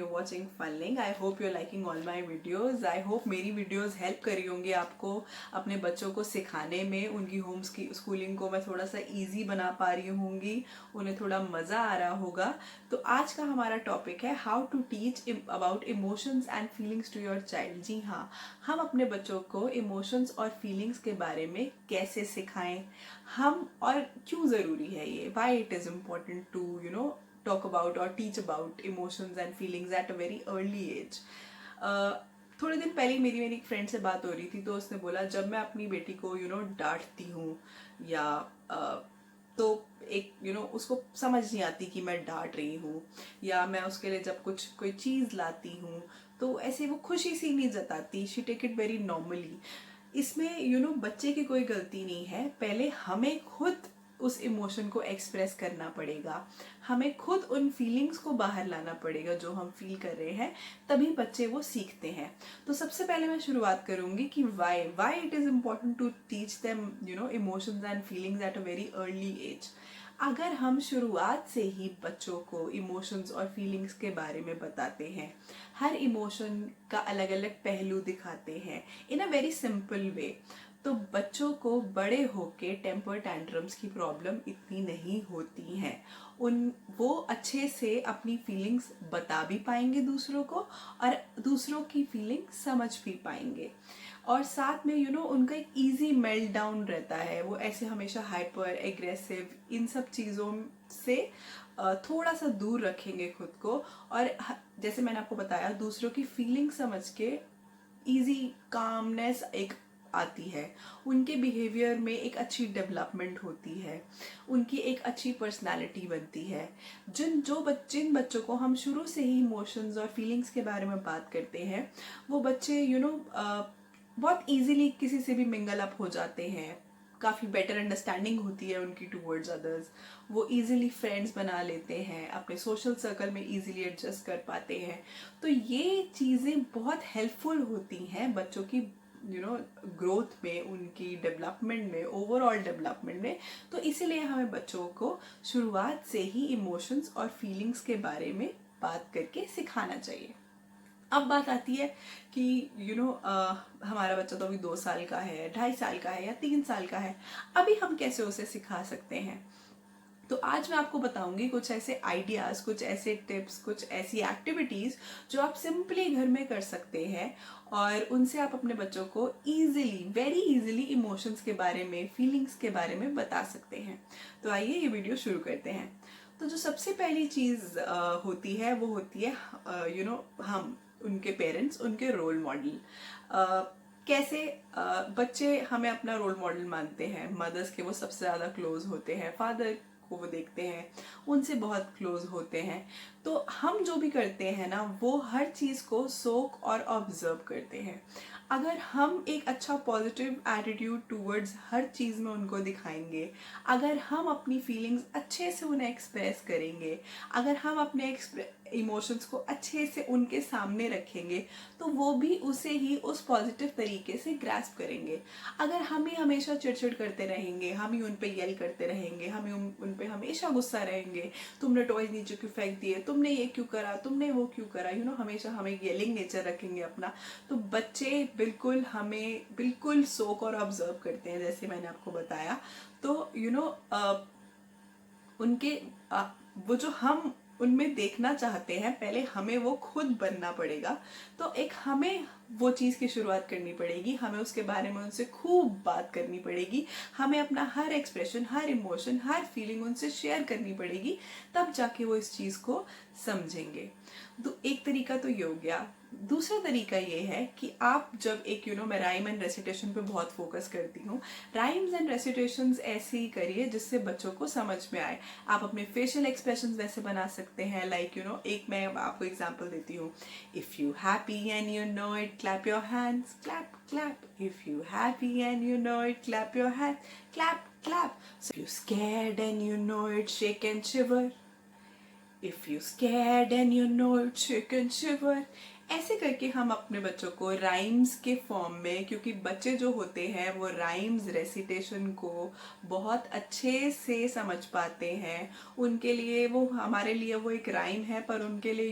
you're watching Funling. I hope you're liking all my videos. I hope मेरी videos help कर रही होंगी आपको अपने बच्चों को सिखाने में, उनकी होम स्कूलिंग को मैं थोड़ा सा easy बना पा रही होंगी, उन्हें थोड़ा मज़ा आ रहा होगा। तो आज का हमारा टॉपिक है how to teach about emotions and feelings to your child। जी हाँ, हम अपने बच्चों को इमोशंस और फीलिंग्स के बारे में कैसे सिखाएं, हम और क्यों ज़रूरी है ये, why it is important to talk about or teach about emotions and feelings at a very early age। थोड़े दिन पहले मेरी एक फ्रेंड से बात हो रही थी, तो उसने बोला जब मैं अपनी बेटी को डांटती हूँ या तो एक उसको समझ नहीं आती कि मैं डांट रही हूँ, या मैं उसके लिए जब कोई चीज़ लाती हूँ तो ऐसे वो खुशी सी नहीं जताती, she take it very normally. इसमें बच्चे की कोई गलती नहीं है, पहले हमें खुद उस इमोशन को एक्सप्रेस करना पड़ेगा, हमें खुद उन फीलिंग्स को बाहर लाना पड़ेगा जो हम फील कर रहे हैं, तभी बच्चे वो सीखते हैं। तो सबसे पहले मैं शुरुआत करूंगी कि why it is important to teach them emotions and feelings at a very early age. अगर हम शुरुआत से ही बच्चों को इमोशंस और फीलिंग्स के बारे में बताते हैं, हर इमोशन का अलग अलग पहलू दिखाते हैं इन अ वेरी सिंपल वे, तो बच्चों को बड़े होके टेम्पर टैंट्रम्स की प्रॉब्लम इतनी नहीं होती हैं। वो अच्छे से अपनी फीलिंग्स बता भी पाएंगे दूसरों को, और दूसरों की फीलिंग समझ भी पाएंगे, और साथ में उनका एक ईजी मेल्ट डाउन रहता है। वो ऐसे हमेशा हाइपर एग्रेसिव इन सब चीज़ों से थोड़ा सा दूर रखेंगे खुद को, और जैसे मैंने आपको बताया दूसरों की फीलिंग समझ के ईजी कामनेस एक आती है, उनके बिहेवियर में एक अच्छी डेवलपमेंट होती है, उनकी एक अच्छी पर्सनालिटी बनती है। जिन बच्चों को हम शुरू से ही इमोशंस और फीलिंग्स के बारे में बात करते हैं, वो बच्चे बहुत इजीली किसी से भी मिंगल अप हो जाते हैं, काफ़ी बेटर अंडरस्टैंडिंग होती है उनकी टूवर्ड्स अदर्स, वो इजीली फ्रेंड्स बना लेते हैं, अपने सोशल सर्कल में इजीली एडजस्ट कर पाते हैं। तो ये चीज़ें बहुत हेल्पफुल होती हैं बच्चों की ग्रोथ में, उनकी डेवलपमेंट में, ओवरऑल डेवलपमेंट में। तो इसीलिए हमें बच्चों को शुरुआत से ही इमोशंस और फीलिंग्स के बारे में बात करके सिखाना चाहिए। अब बात आती है कि हमारा बच्चा तो अभी 2 साल का है, 2.5 साल का है या 3 साल का है, अभी हम कैसे उसे सिखा सकते हैं। तो आज मैं आपको बताऊंगी कुछ ऐसे आइडियाज़, कुछ ऐसे टिप्स, कुछ ऐसी एक्टिविटीज़ जो आप सिंपली घर में कर सकते हैं, और उनसे आप अपने बच्चों को ईजिली, वेरी ईजिली इमोशंस के बारे में, फीलिंग्स के बारे में बता सकते हैं। तो आइए ये वीडियो शुरू करते हैं। तो जो सबसे पहली चीज़ होती है वो होती है हम उनके पेरेंट्स, उनके रोल मॉडल। कैसे बच्चे हमें अपना रोल मॉडल मानते हैं, मदर्स के वो सबसे ज़्यादा क्लोज होते हैं, फादर को वो देखते हैं, उनसे बहुत क्लोज होते हैं। तो हम जो भी करते हैं ना, वो हर चीज़ को सोख और ऑब्जर्व करते हैं। अगर हम एक अच्छा पॉजिटिव एटीट्यूड टूवर्ड्स हर चीज़ में उनको दिखाएंगे, अगर हम अपनी फीलिंग्स अच्छे से उन्हें एक्सप्रेस करेंगे, अगर हम अपने इमोशंस को अच्छे से उनके सामने रखेंगे, तो वो भी उसे ही उस पॉजिटिव तरीके से ग्रास्प करेंगे। अगर हम ही हमेशा चिड़चिड़ करते रहेंगे, हम ही उन पे येल करते रहेंगे, हम ही उन पे हमेशा गुस्सा रहेंगे, तुमने टॉयज नीचे क्यों फेंक दिए, तुमने ये क्यों करा, तुमने वो क्यों करा, हमेशा हमें येलिंग नेचर रखेंगे अपना, तो बच्चे बिल्कुल सोक और ऑब्जर्व करते हैं, जैसे मैंने आपको बताया। तो उनके वो जो हम उनमें देखना चाहते हैं, पहले हमें वो खुद बनना पड़ेगा। तो एक हमें वो चीज़ की शुरुआत करनी पड़ेगी, हमें उसके बारे में उनसे खूब बात करनी पड़ेगी, हमें अपना हर एक्सप्रेशन, हर इमोशन, हर फीलिंग उनसे शेयर करनी पड़ेगी, तब जाके वो इस चीज़ को समझेंगे। तो एक तरीका तो ये हो गया। दूसरा तरीका ये है कि आप जब एक मैं राइम एंड रेसिटेशन पे बहुत फोकस करती हूँ, राइम्स एंड रेसिटेशंस ऐसे ही करिए जिससे बच्चों को समझ में आए। आप अपने फेशियल एक्सप्रेशंस वैसे बना सकते हैं, लाइक एक मैं आपको एग्जांपल देती हूँ। If you happy and you know it, clap your hands, clap clap. If you happy and you know it, clap your hands, clap clap. If you scared and you know it, shake and shiver. If you're scared and you know it, shake and shiver. ऐसे करके हम अपने बच्चों को rhymes के form में, क्योंकि बच्चे जो होते हैं वो राइम्स रेसिटेशन को बहुत अच्छे से समझ पाते हैं, उनके लिए वो, हमारे लिए वो एक राइम है, पर उनके लिए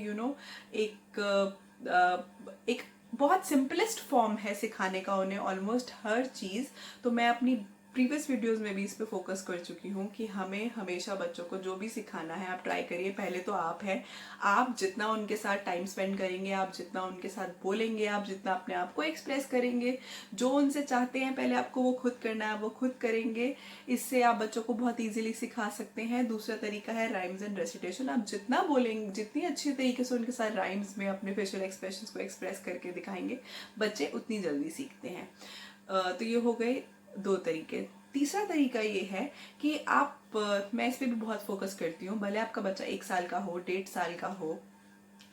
एक बहुत सिंपलेस्ट फॉर्म है सिखाने का उन्हें ऑलमोस्ट हर चीज़। तो मैं अपनी प्रीवियस वीडियोस में भी इस पे फोकस कर चुकी हूँ कि हमें हमेशा बच्चों को जो भी सिखाना है आप ट्राई करिए। पहले तो आप हैं, आप जितना उनके साथ टाइम स्पेंड करेंगे, आप जितना उनके साथ बोलेंगे, आप जितना अपने आप को एक्सप्रेस करेंगे, जो उनसे चाहते हैं पहले आपको वो खुद करना है, वो खुद करेंगे। इससे आप बच्चों को बहुत ईजिली सिखा सकते हैं। दूसरा तरीका है राइम्स एंड रेसिटेशन। आप जितना बोलेंगे, जितनी अच्छी तरीके से उनके साथ राइम्स में अपने फेशियल एक्सप्रेशंस को एक्सप्रेस करके दिखाएंगे, बच्चे उतनी जल्दी सीखते हैं। तो ये हो गए 2 तरीके। तीसरा तरीका ये है कि मैं इस पे भी बहुत फोकस करती हूँ, भले आपका बच्चा 1 साल का हो, 1.5 साल का हो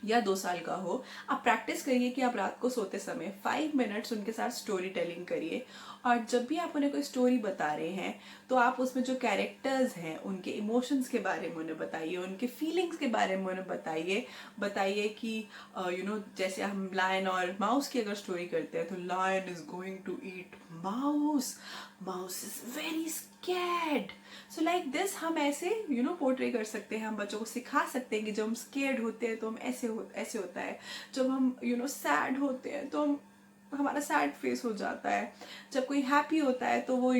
या 2 साल का हो, आप प्रैक्टिस करिए कि आप रात को सोते समय 5 मिनट्स उनके साथ स्टोरी टेलिंग करिए। और जब भी आप उन्हें कोई स्टोरी बता रहे हैं तो आप उसमें जो कैरेक्टर्स हैं उनके इमोशंस के बारे में उन्हें बताइए, उनके फीलिंग्स के बारे में उन्हें बताइए कि जैसे हम लायन और माउस की अगर स्टोरी करते हैं तो lion is going to eat mouse, mouse is very scared. So like this हम ऐसे पोर्ट्रे कर सकते हैं, हम बच्चों को सिखा सकते हैं कि जब हम स्केर्ड होते हैं तो हम ऐसे होता है, जब हम सैड होते हैं तो हमारा सैड फेस हो जाता है, जब कोई हैप्पी होता है तो वो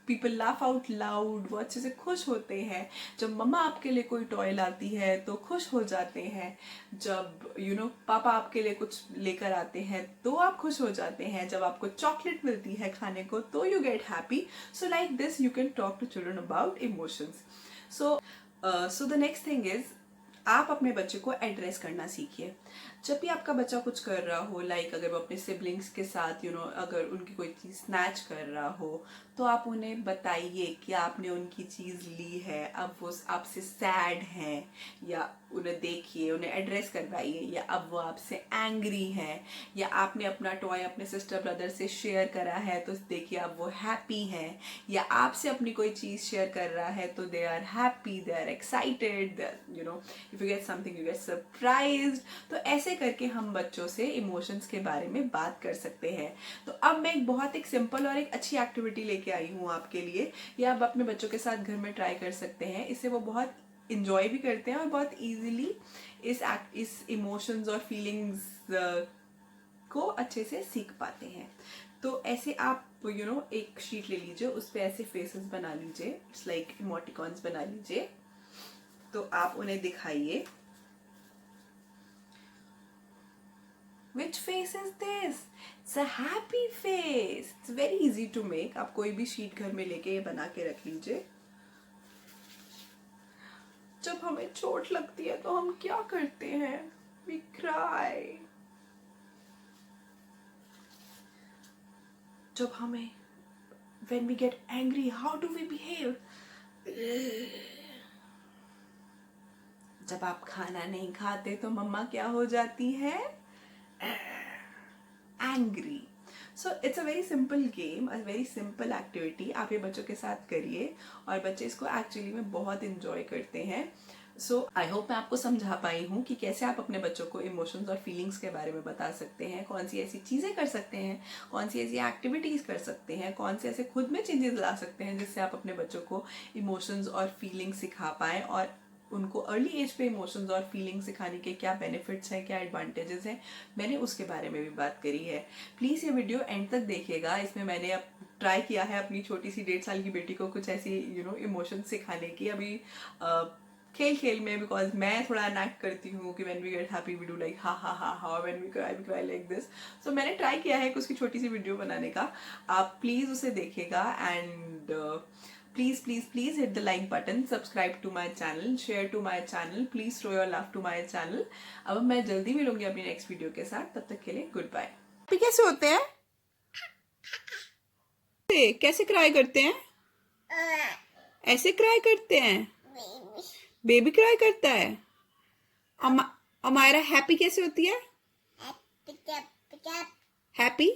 पीपल लाफ आउट लाउड, वो अच्छे से खुश होते हैं, जब मम्मा आपके लिए कोई टॉय लाती है तो खुश हो जाते हैं, जब पापा आपके लिए कुछ लेकर आते हैं तो आप खुश हो जाते हैं, जब आपको चॉकलेट मिलती है खाने को तो you get happy. So like this you can talk to children about emotions. So the next thing is, आप अपने बच्चे को एड्रेस करना सीखिए। जब भी आपका बच्चा कुछ कर रहा हो, लाइक अगर वो अपने सिबलिंग्स के साथ अगर उनकी कोई चीज़ स्नैच कर रहा हो तो आप उन्हें बताइए कि आपने उनकी चीज़ ली है, अब वो आपसे सैड हैं, या उन्हें देखिए, उन्हें एड्रेस करवाइए, या अब वो आपसे एंग्री हैं, या आपने अपना टॉय अपने सिस्टर ब्रदर से शेयर करा है तो देखिए अब वो हैप्पी हैं, या आपसे अपनी कोई चीज़ शेयर कर रहा है तो they are happy, they are excited, if you get something you get surprised. तो ऐसे करके हम बच्चों से इमोशंस के बारे में बात कर सकते हैं। तो अब मैं एक सिंपल और एक अच्छी एक्टिविटी लेके आई हूँ आपके लिए, ये आप अपने बच्चों के साथ घर में ट्राई कर सकते हैं। इससे वो बहुत इंजॉय भी करते हैं और बहुत इजीली इस इमोशंस और फीलिंग्स को अच्छे से सीख पाते हैं। तो ऐसे आप एक शीट ले लीजिए, उस पे ऐसे फेसेस बना लीजिए, इट्स लाइक इमोटिकॉन्स बना लीजिए, तो आप उन्हें दिखाइए। Which face is this? It's a happy face. It's very easy to make. आप कोई भी शीट घर में लेके ये बना के रख लीजिए। जब हमें चोट लगती है तो हम क्या करते हैं? We cry. जब हमें when we get angry, how do we behave? जब आप खाना नहीं खाते तो मम्मा क्या हो जाती है? Angry. So it's a very simple game, a very simple activity. आप ये बच्चों के साथ करिए और बच्चे इसको एक्चुअली में बहुत इंजॉय करते हैं। सो आई होप मैं आपको समझा पाई हूँ कि कैसे आप अपने बच्चों को इमोशंस और फीलिंग्स के बारे में बता सकते हैं, कौन सी ऐसी चीज़ें कर सकते हैं, कौन सी ऐसी एक्टिविटीज़ कर सकते हैं, कौन से ऐसे खुद में चेंजेस ला सकते हैं जिससे आप अपने बच्चों को इमोशंस और फीलिंग्स सिखा पाएँ, और उनको अर्ली एज पे इमोशंस और फीलिंग्स सिखाने के क्या बेनिफिट्स हैं, क्या एडवांटेजेस हैं, मैंने उसके बारे में भी बात करी है। प्लीज़ ये वीडियो एंड तक देखिएगा। इसमें मैंने अब ट्राई किया है अपनी छोटी सी 1.5 साल की बेटी को कुछ ऐसी इमोशंस सिखाने की, अभी खेल खेल में, बिकॉज मैं थोड़ा अनैक्ट करती हूँ कि when we get happy we do like ha ha ha ha, when we cry like this. So मैंने ट्राई किया है उसकी छोटी सी वीडियो बनाने का, आप प्लीज़ उसे देखिएगा। And please hit the like button, subscribe to my channel, share to my channel, please throw your love to my channel। अब मैं जल्दी मिलूंगी अपनी नेक्स्ट वीडियो के साथ, तब तक के लिए गुड बाय। कैसे होते हैं? कैसे क्राई करते हैं? ऐसे क्राई करते हैं? बेबी क्राई करता है। अमायरा हैप्पी कैसे होती है? हैप्पी